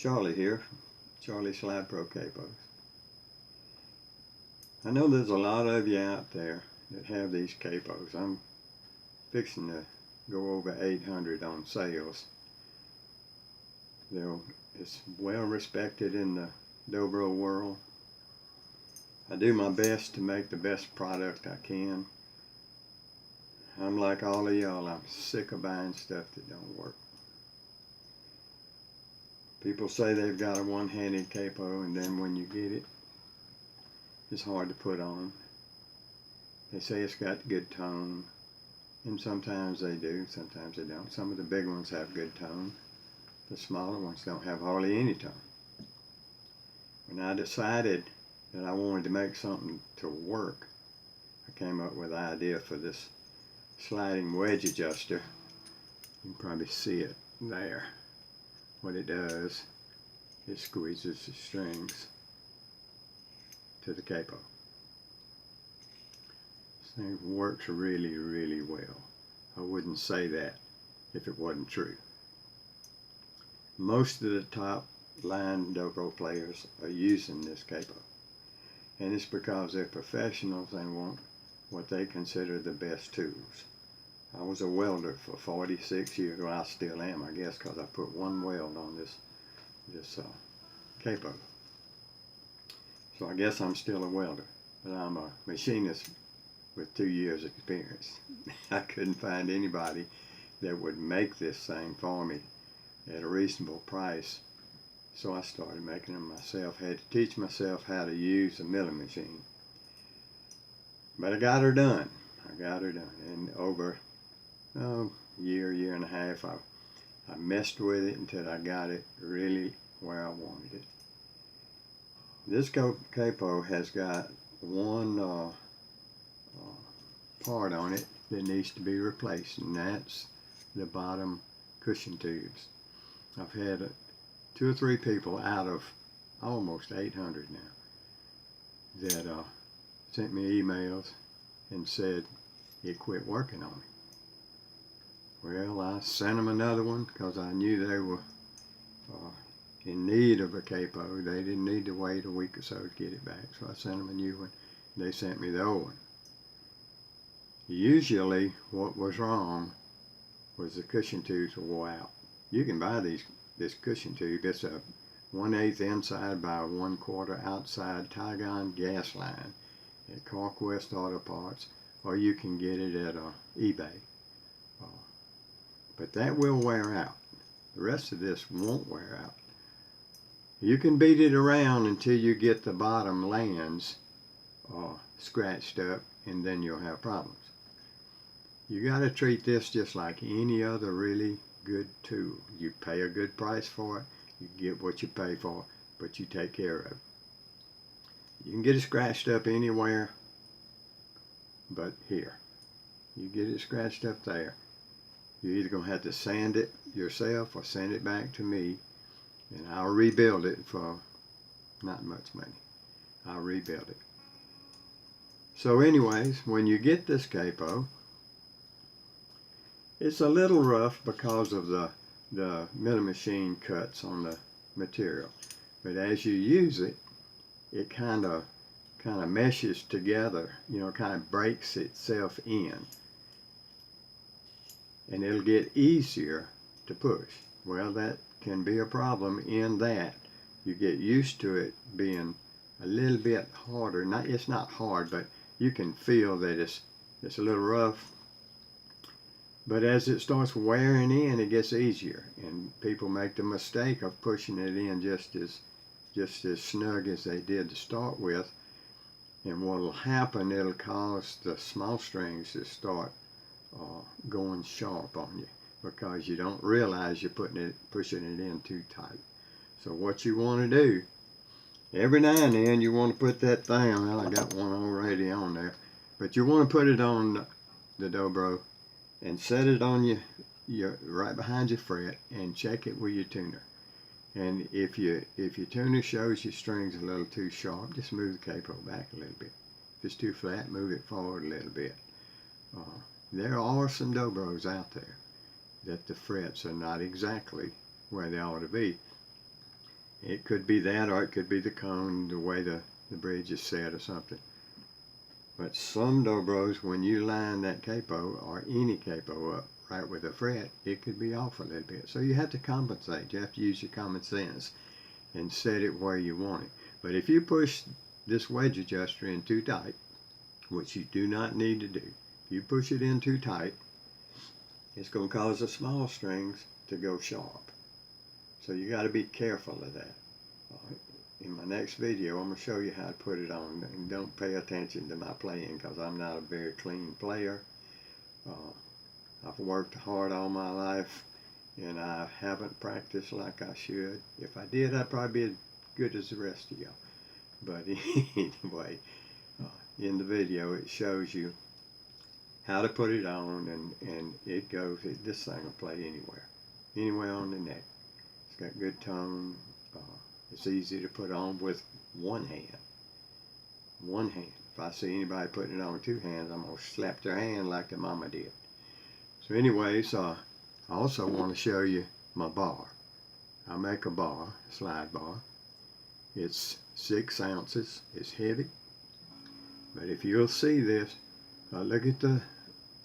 Charlie here, Charlie Slide Pro Capos. I know there's a lot of you out there that have these capos. I'm fixing to go over 800 on sales. It's well respected in the dobro world. I do my best to make the best product I can. I'm like all of y'all, I'm sick of buying stuff that don't work. People say they've got a one-handed capo, and then when you get it, it's hard to put on. They say it's got good tone, and sometimes they do, sometimes they don't. Some of the big ones have good tone. The smaller ones don't have hardly any tone. When I decided that I wanted to make something to work, I came up with the idea for this sliding wedge adjuster. You can probably see it there. What it does, it squeezes the strings to the capo. This thing works really, really well. I wouldn't say that if it wasn't true. Most of the top line dobro players are using this capo, and it's because they're professionals and want what they consider the best tools. I was a welder for 46 years. Well, I still am, I guess, because I put one weld on this capo. So I guess I'm still a welder, but I'm a machinist with 2 years experience. I couldn't find anybody that would make this thing for me at a reasonable price, so I started making them myself. Had to teach myself how to use a milling machine. But I got her done. And over a year and a half, I messed with it until I got it really where I wanted it. This capo has got one part on it that needs to be replaced, and that's the bottom cushion tubes. I've had 2 or 3 people out of almost 800 now that sent me emails and said it quit working on me. Well, I sent them another one because I knew they were in need of a capo. They didn't need to wait a week or so to get it back, so I sent them a new one. They sent me the old one. Usually what was wrong was the cushion tubes wore out. You can buy this cushion tube. It's a 1/8 inside by 1/4 outside Tygon gas line at Carquest Auto Parts, or you can get it at eBay. But that will wear out. The rest of this won't wear out. You can beat it around until you get the bottom lands scratched up, and then you'll have problems. You got to treat this just like any other really good tool. You pay a good price for it, you get what you pay for, but you take care of it. You can get it scratched up anywhere but here. You get it scratched up there, you're either going to have to sand it yourself or send it back to me, and I'll rebuild it for not much money. I'll rebuild it. So anyways, when you get this capo, it's a little rough because of the milling machine cuts on the material. But as you use it, it kind of meshes together, kind of breaks itself in. And it'll get easier to push. Well, that can be a problem in that you get used to it being a little bit harder. It's not hard, but you can feel that it's a little rough. But as it starts wearing in, it gets easier, and people make the mistake of pushing it in just as snug as they did to start with. And what will happen, it'll cause the small strings to start going sharp on you because you don't realize you're pushing it in too tight. So what you want to do, every now and then you want to put that thing on. Well, I got one already on there, but you want to put it on the dobro and set it on your right behind your fret and check it with your tuner. And if your tuner shows your strings a little too sharp, just move the capo back a little bit. If it's too flat, move it forward a little bit. There are some dobros out there that the frets are not exactly where they ought to be. It could be that, or it could be the cone, the way the bridge is set or something. But some dobros, when you line that capo or any capo up right with a fret, it could be off a little bit. So you have to compensate. You have to use your common sense and set it where you want it. But if you push this wedge adjuster in too tight, which you do not need to do, if you push it in too tight, it's going to cause the small strings to go sharp. So you got to be careful of that. In my next video, I'm going to show you how to put it on. And don't pay attention to my playing, because I'm not a very clean player. I've worked hard all my life, and I haven't practiced like I should. If I did, I'd probably be as good as the rest of y'all. But anyway, in the video, it shows you how to put it on, and it goes, this thing will play anywhere on the neck. It's got good tone. It's easy to put on with one hand. One hand. If I see anybody putting it on with two hands, I'm going to slap their hand like the mama did. So anyways, I also want to show you my bar. I make a bar, a slide bar. It's 6 ounces. It's heavy. But if you'll see this, look at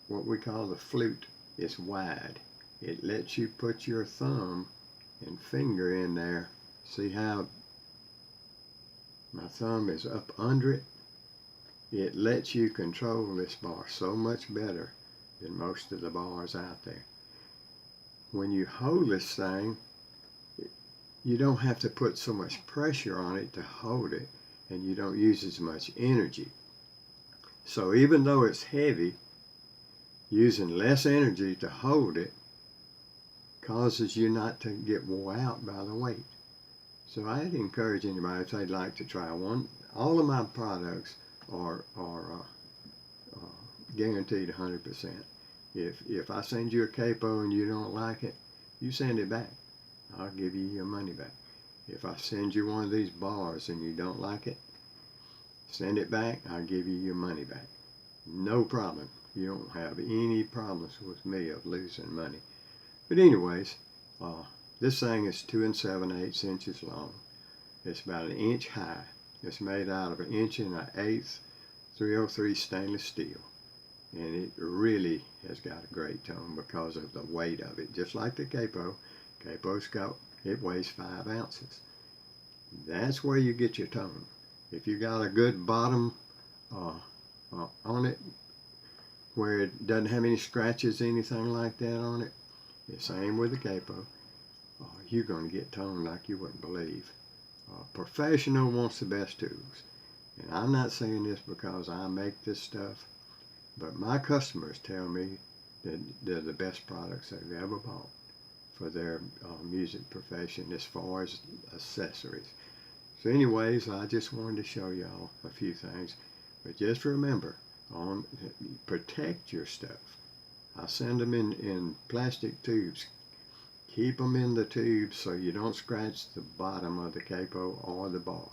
what we call the flute. It's wide. It lets you put your thumb and finger in there. See how my thumb is up under it? It lets you control this bar so much better than most of the bars out there. When you hold this thing, you don't have to put so much pressure on it to hold it, and you don't use as much energy. So even though it's heavy, using less energy to hold it causes you not to get wore out by the weight. So I'd encourage anybody, if they'd like to try one. All of my products are guaranteed 100%. If I send you a capo and you don't like it, you send it back. I'll give you your money back. If I send you one of these bars and you don't like it, send it back. I'll give you your money back. No problem. You don't have any problems with me of losing money. But anyways, this thing is 2 7/8 inches long. It's about 1 inch high. It's made out of 1 1/8" 303 stainless steel. And it really has got a great tone because of the weight of it. Just like the capo. Capo's got, it weighs 5 ounces. That's where you get your tone. If you got a good bottom on it, where it doesn't have any scratches, anything like that on it, the same with the capo, you're going to get tone like you wouldn't believe. Professional wants the best tools. And I'm not saying this because I make this stuff, but my customers tell me that they're the best products they've ever bought for their music profession as far as accessories. So anyways, I just wanted to show y'all a few things. But just remember, protect your stuff. I send them in plastic tubes. Keep them in the tubes so you don't scratch the bottom of the capo or the bar.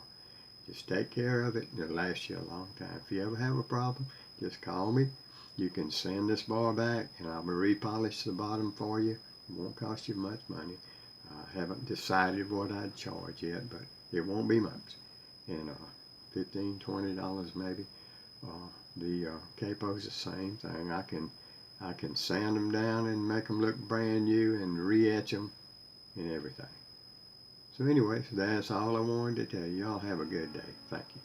Just take care of it and it'll last you a long time. If you ever have a problem, just call me. You can send this bar back and I'll repolish the bottom for you. It won't cost you much money. I haven't decided what I'd charge yet, but it won't be much. And $15, $20 maybe. The capo's the same thing. I can sand them down and make them look brand new and re-etch them and everything. So anyways, that's all I wanted to tell you. Y'all have a good day. Thank you.